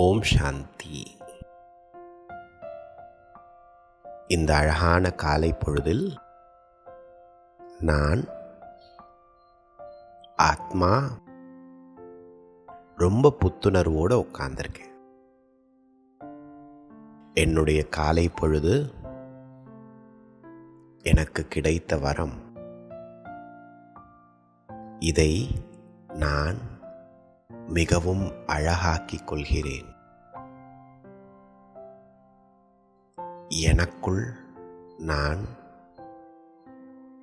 ஓம் சாந்தி. இந்த அழகான காலை பொழுதில் நான் ஆத்மா ரொம்ப புத்துணர்வோடு உட்கார்ந்திருக்கேன். என்னுடைய காலை பொழுது எனக்கு கிடைத்த வரம். இதை நான் மிகவும் அழகாக்கிக் கொள்கிறேன். எனக்குள் நான்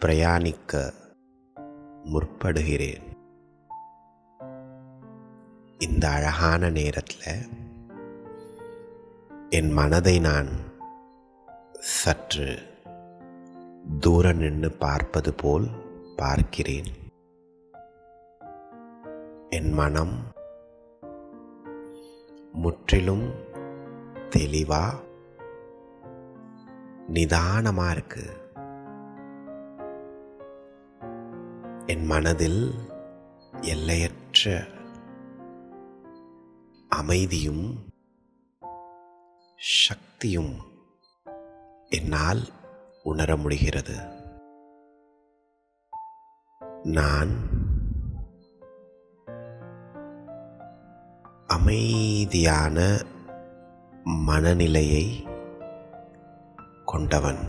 பிரயாணிக்க முற்படுகிறேன். இந்த அழகான நேரத்தில் என் மனதை நான் சற்று தூர நின்று பார்ப்பது போல் பார்க்கிறேன். என் மனம் முற்றிலும் தெளிவா நிதானமா இருக்கு. என் மனதில் எல்லையற்ற அமைதியும் சக்தியும் என்னால் உணர முடிகிறது. நான் அமைதியான மனநிலையை கொண்டவன்.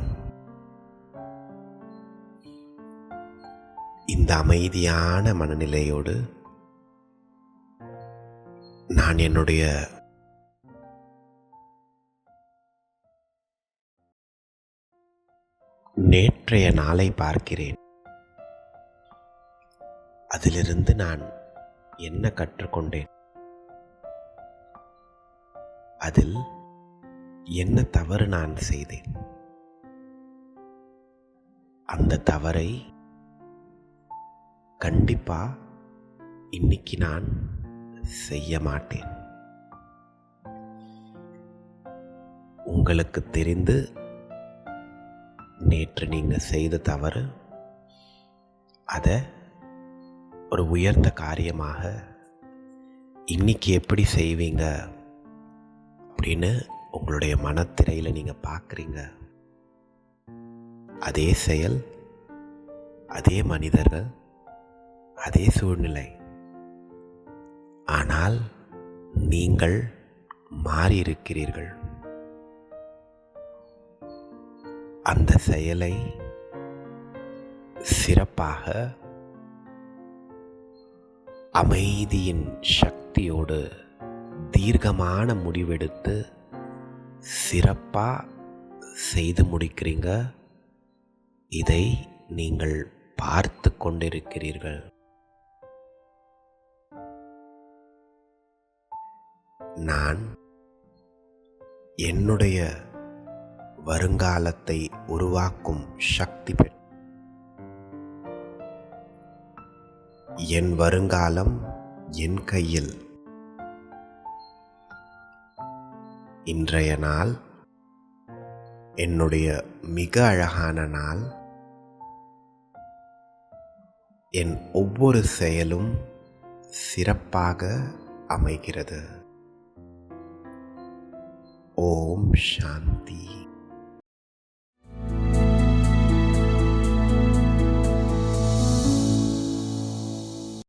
இந்த அமைதியான மனநிலையோடு நான் என்னுடைய நேற்றைய நாளை பார்க்கிறேன். அதிலிருந்து நான் என்ன கற்றுக்கொண்டேன்? அதில் என்ன தவறு நான் செய்தேன்? அந்த தவறை கண்டிப்பா இன்னைக்கு நான் செய்ய மாட்டேன். உங்களுக்கு தெரிந்து நேற்று நீங்க செய்த தவறு, அதை ஒரு உயர்ந்த காரியமாக இன்னைக்கு எப்படி செய்வீங்க அப்படின்னு உங்களுடைய மனத்திரையில் நீங்கள் பார்க்குறீங்க. அதே செயல், அதே மனிதர்கள், அதே சூழ்நிலை. ஆனால் நீங்கள் மாறியிருக்கிறீர்கள். அந்த செயலை சிறப்பாக அமைதியின் சக்தியோடு தீர்க்கமான முடிவெடுத்து சிறப்பாக செய்து முடிக்கிறீங்க. இதை நீங்கள் பார்த்து கொண்டிருக்கிறீர்கள். நான் என்னுடைய வருங்காலத்தை உருவாக்கும் சக்தி பெற்ற என் வருங்காலம் என் கையில். இன்றைய நாள் என்னுடைய மிக அழகான நாள். என் ஒவ்வொரு செயலும் சிறப்பாக அமைகிறது. ஓம் சாந்தி.